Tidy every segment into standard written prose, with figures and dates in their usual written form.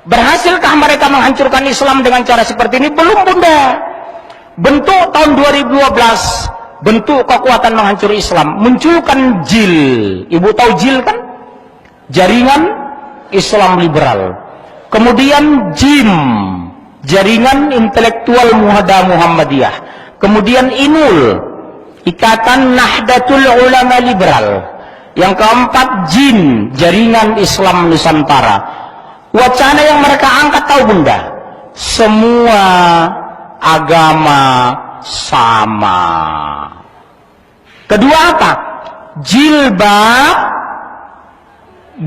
Berhasilkah mereka menghancurkan Islam dengan cara seperti ini? Belum, Bunda. Bentuk tahun 2012, bentuk kekuatan menghancur Islam, munculkan JIL. Ibu tahu JIL kan? Jaringan Islam Liberal. Kemudian JIM, Jaringan Intelektual Muhada Muhammadiyah. Kemudian INUL, Ikatan Nahdlatul Ulama Liberal. Yang keempat JIN, Jaringan Islam Nusantara. Wacana yang mereka angkat tahu, Bunda? Semua agama sama. Kedua apa? Jilbab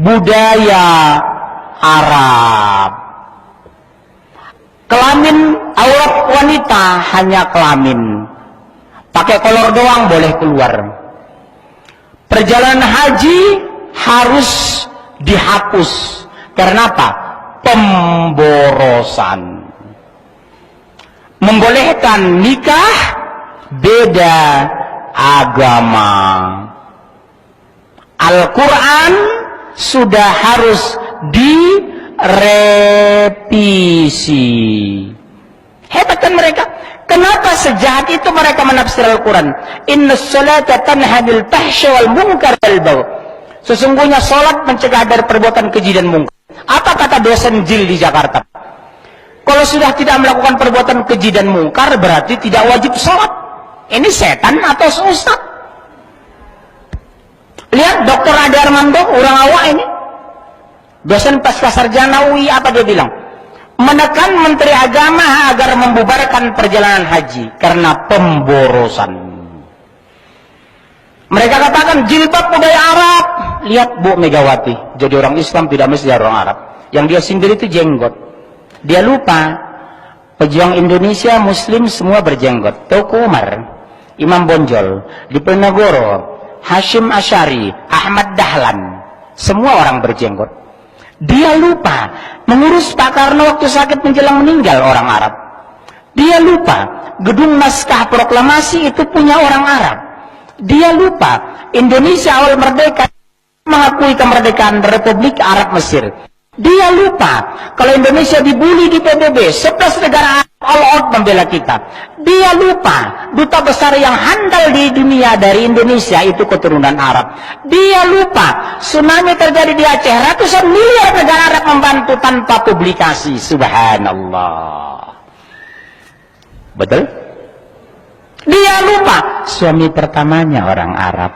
budaya Arab. Kelamin aurat wanita hanya kelamin. Pakai kolor doang boleh keluar. Perjalanan haji harus dihapus. Karena apa? Pemborosan. Membolehkan nikah beda agama. Al-Quran sudah harus direvisi. Hebat kan mereka? Kenapa sejahat itu mereka menafsir Al-Quran? Inna sholata tanha bil fahsyi wal munkar wal baghi. Sesungguhnya sholat mencegah dari perbuatan keji dan mungkar. Apa kata dosen JIL di Jakarta? Kalau sudah tidak melakukan perbuatan keji dan mungkar, berarti tidak wajib sholat. Ini setan atau ustaz? Lihat Dr. Ade Armando, orang awak ini, dosen pascasarjana UI, apa dia bilang? Menekan Menteri Agama agar membubarkan perjalanan haji karena pemborosan. Mereka katakan jilbab budaya Arab. Lihat Bu Megawati, jadi orang Islam tidak mesti orang Arab. Yang dia sindir itu jenggot. Dia lupa pejuang Indonesia Muslim semua berjenggot. Teuku Umar, Imam Bonjol, Diponegoro, Hashim Asy'ari, Ahmad Dahlan, semua orang berjenggot. Dia lupa mengurus Pak Karno waktu sakit menjelang meninggal orang Arab. Dia lupa gedung naskah proklamasi itu punya orang Arab. Dia lupa Indonesia awal merdeka mengakui kemerdekaan Republik Arab Mesir. Dia lupa kalau Indonesia dibully di PBB, 11 negara Arab all out membela kita. Dia lupa duta besar yang handal di dunia dari Indonesia itu keturunan Arab. Dia lupa tsunami terjadi di Aceh, ratusan miliar negara Arab membantu tanpa publikasi. Subhanallah. Betul? Dia lupa suami pertamanya orang Arab.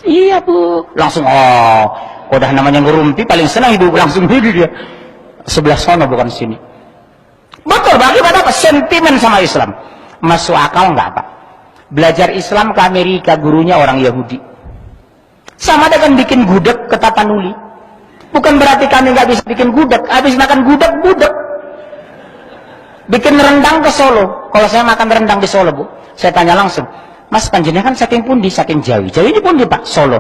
Iya Bu, langsung udah namanya ngerumpi paling senang ibu langsung diri dia sebelah sana bukan sini. Betul, bagaimana apa? Sentimen sama Islam. Masuk akal nggak Pak? Belajar Islam ke Amerika, gurunya orang Yahudi. Sama dengan bikin gudeg ke Tapanuli. Bukan berarti kami nggak bisa bikin gudeg. Habis makan gudeg, budeg. Bikin rendang ke Solo. Kalau saya makan rendang di Solo Bu, saya tanya langsung, Mas panjenengan saking pundi? Saking Jawi. Jawi ini pundi Pak? Solo.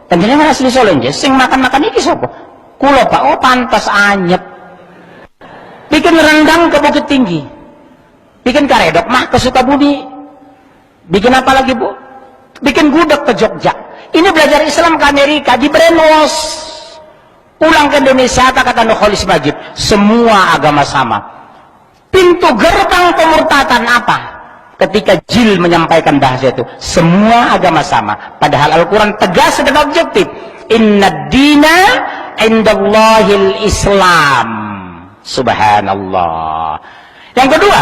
Panjenengan asli Solo nggih? Sing makan-makan iki sapa? Kula Pak. Oh pantas anyep. Bikin rendang ke Bukit Tinggi. Bikin karedok mah ke Sukabumi. Bikin apa lagi Bu? Bikin gudeg ke Jogja. Ini belajar Islam ke Amerika, di brainwash. Pulang ke Indonesia, kata Nurholis Majid, semua agama sama. Pintu gerbang pemurtatan apa? Ketika JIL menyampaikan bahasa itu, semua agama sama. Padahal Al-Quran tegas dan objektif. Inna dina indallahil Islam. Subhanallah. Yang kedua,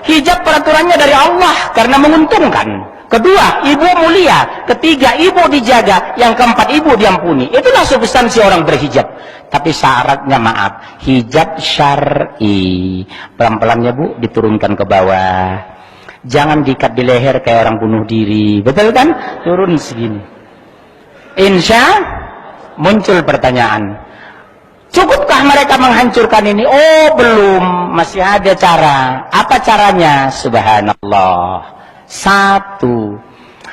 hijab peraturannya dari Allah karena menguntungkan. Kedua, ibu mulia. Ketiga, ibu dijaga. Yang keempat, ibu diampuni. Itulah substansi orang berhijab. Tapi syaratnya maaf, hijab syar'i. Pelan-pelannya Bu, diturunkan ke bawah. Jangan diikat di leher kayak orang bunuh diri. Betul kan? Turun segini. Insya muncul pertanyaan, cukupkah mereka menghancurkan ini? Oh belum, masih ada cara. Apa caranya? Subhanallah. Satu,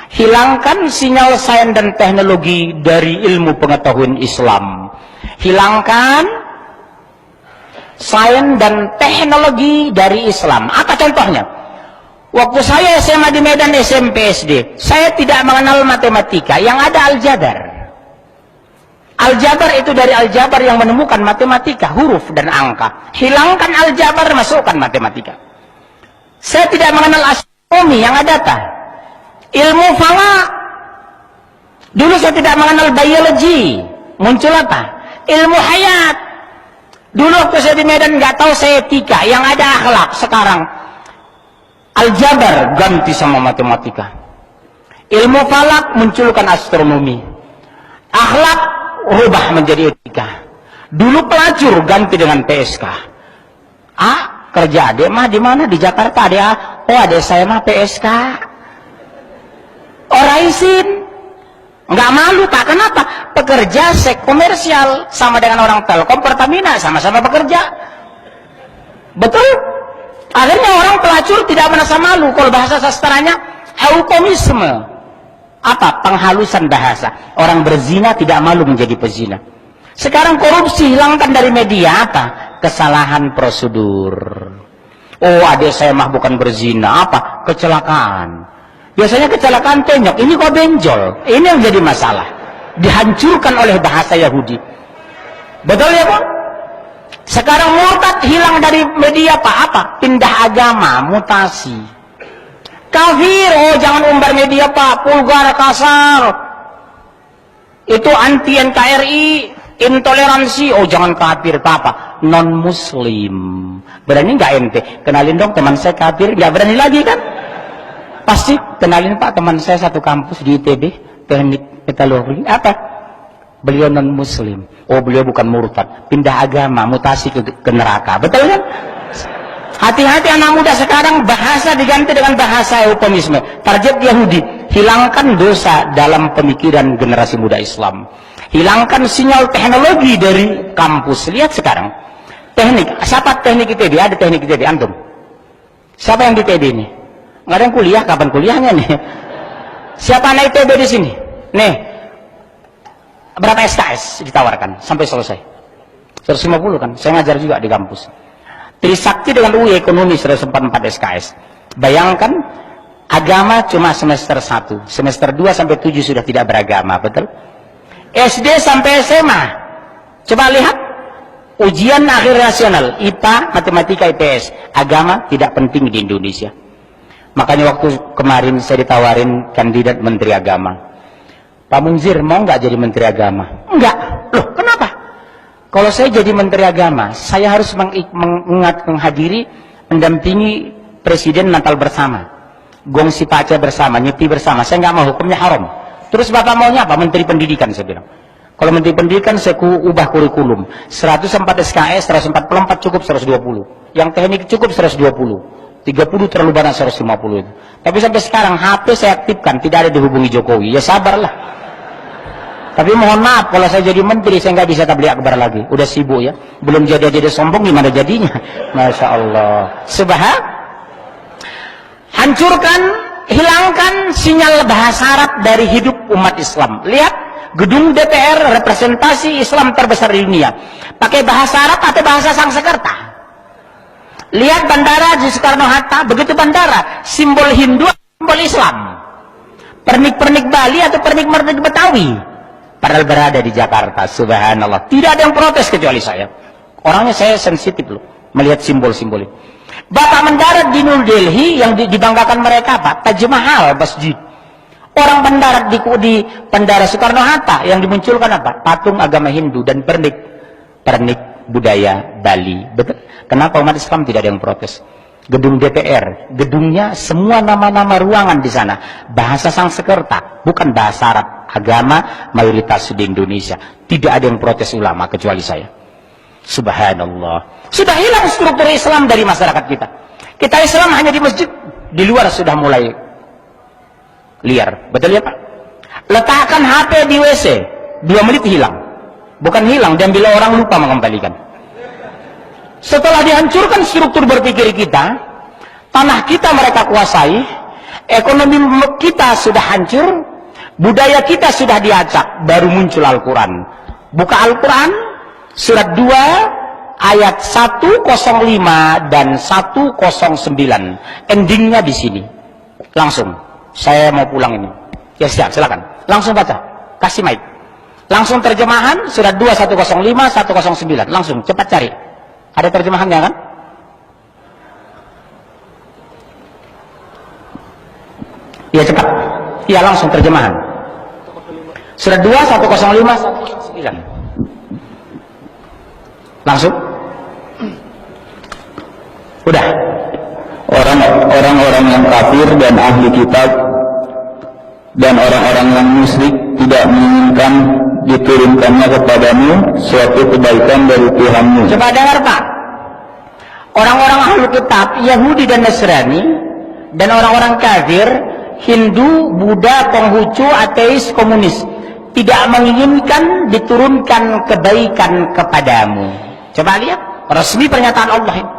hilangkan sinyal sains dan teknologi dari ilmu pengetahuan Islam. Hilangkan sains dan teknologi dari Islam. Apa contohnya? Waktu saya SMA di Medan, SMP, SD, saya tidak mengenal matematika, yang ada aljabar. Aljabar itu dari aljabar yang menemukan matematika, huruf dan angka. Hilangkan aljabar, masukkan matematika. Saya tidak mengenal astronomi yang ada data. Ilmu falak. Dulu saya tidak mengenal biologi. Muncul apa? Ilmu hayat. Dulu waktu saya di Medan nggak tahu saya etika, yang ada akhlak. Sekarang aljabar ganti sama matematika. Ilmu falak munculkan astronomi. Akhlak rubah menjadi etika. Dulu pelacur ganti dengan PSK. Kerja adek mah di mana? Di Jakarta adek. Oh adek saya mah PSK. Orang izin. Nggak malu tak? Kenapa? Pekerja seks komersial sama dengan orang Telkom, Pertamina, sama-sama bekerja. Betul? Akhirnya orang pelacur tidak merasa malu. Kalau bahasa sastranya eufemisme. Apa? Penghalusan bahasa. Orang berzina tidak malu menjadi pezina. Sekarang korupsi hilangkan dari media apa? Kesalahan prosedur. Oh adik saya mah bukan berzina. Apa? Kecelakaan. Biasanya kecelakaan tenyok. Ini kok benjol. Ini yang jadi masalah. Dihancurkan oleh bahasa Yahudi. Betul ya Pak? Sekarang murtad hilang dari media apa? Pindah agama, mutasi. Kafir, oh jangan umbar media Pak, vulgar, kasar. Itu anti NKRI, intoleransi, oh jangan kafir, apa? Non muslim. Berani nggak ente? Kenalin dong teman saya kafir, nggak berani lagi kan? Pasti kenalin Pak, teman saya satu kampus di ITB, teknik metalurgi, apa? Beliau non muslim. Oh beliau bukan murtad, pindah agama, mutasi ke neraka. Betul kan? Hati-hati anak muda sekarang, bahasa diganti dengan bahasa eufemisme. Target Yahudi, hilangkan dosa dalam pemikiran generasi muda Islam. Hilangkan sinyal teknologi dari kampus. Lihat sekarang, teknik. Siapa teknik ITB? Ada teknik ITB, antum? Siapa yang di ITB ini? Nggak ada yang kuliah, kapan kuliahnya nih? Siapa anak ITB di sini? Nih, berapa SKS ditawarkan sampai selesai? 150 kan? Saya ngajar juga di kampus. Trisakti dengan UI ekonomi 144 SKS. Bayangkan, agama cuma semester 1. Semester 2 sampai 7 sudah tidak beragama, betul? SD sampai SMA. Coba lihat, ujian akhir nasional, IPA, matematika, IPS. Agama tidak penting di Indonesia. Makanya waktu kemarin saya ditawarin kandidat Menteri Agama. Pak Munzir, mau nggak jadi Menteri Agama? Enggak. Loh, kenapa? Kalau saya jadi Menteri Agama, saya harus menghadiri, mendampingi Presiden Natal bersama, gongsi paca bersama, nyepi bersama. Saya nggak mau, hukumnya haram. Terus Bapak maunya apa? Menteri Pendidikan, saya bilang. Kalau Menteri Pendidikan, saya ubah kurikulum. 104 SKS, 144 cukup 120. Yang teknik cukup 120. 30 terlalu banyak 150 itu. Tapi sampai sekarang HP saya aktifkan, tidak ada dihubungi Jokowi. Ya sabarlah. Tapi mohon maaf, kalau saya jadi menteri, saya nggak bisa tabligh akbar lagi. Udah sibuk ya. Belum jadi sombong, gimana jadinya? Masya Allah. Hancurkan, hilangkan sinyal bahasa Arab dari hidup umat Islam. Lihat, gedung DPR representasi Islam terbesar di dunia. Pakai bahasa Arab atau bahasa Sanskerta? Lihat bandara di Soekarno-Hatta, begitu bandara, simbol Hindu, simbol Islam. Pernik-pernik Bali atau pernik-pernik Betawi. Padahal berada di Jakarta, subhanallah. Tidak ada yang protes kecuali saya. Orangnya saya sensitif loh, melihat simbol-simbol itu. Bapak mendarat di New Delhi, yang dibanggakan mereka apa? Taj Mahal, masjid. Orang mendarat di Bandara Soekarno-Hatta, yang dimunculkan apa? Patung agama Hindu dan pernik budaya Bali. Betul? Kenapa umat Islam tidak ada yang protes? Gedung DPR, gedungnya semua nama-nama ruangan di sana bahasa Sanskerta, bukan bahasa Arab. Agama mayoritas di Indonesia, tidak ada yang protes ulama kecuali saya. Subhanallah. Sudah hilang struktur Islam dari masyarakat kita. Kita Islam hanya di masjid, di luar sudah mulai liar. Betul ya Pak? Letakkan HP di WC, 2 menit hilang. Bukan hilang, diambil orang, lupa mengembalikan. Setelah dihancurkan struktur berpikir kita, tanah kita mereka kuasai, ekonomi kita sudah hancur, budaya kita sudah diacak, baru muncul Al-Quran. Buka Al-Quran, surat 2, ayat 105 dan 109. Endingnya di sini. Langsung, saya mau pulang ini. Ya siap, silakan. Langsung baca, kasih mic. Langsung terjemahan surat 2 105 109. Langsung cepat cari. Ada terjemahannya kan? Iya cepat. Iya langsung terjemahan. Surat 2 105 109. Langsung. Udah. Orang-orang yang kafir dan ahli kitab dan orang-orang yang musyrik tidak menginginkan diturunkannya kepadamu suatu kebaikan dari Tuhanmu. Coba dengar Pak. Orang-orang ahli kitab, Yahudi dan Nasrani, dan orang-orang kafir, Hindu, Buddha, Konghucu, ateis, komunis, tidak menginginkan diturunkan kebaikan kepadamu. Coba lihat, resmi pernyataan Allah ini.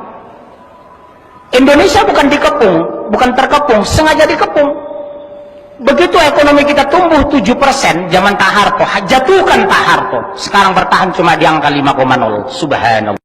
Indonesia bukan dikepung, bukan terkepung, sengaja dikepung. Begitu ekonomi kita tumbuh 7% zaman Pak Harto, jatuhkan Pak Harto. Sekarang bertahan cuma di angka 5,0. Subhanallah.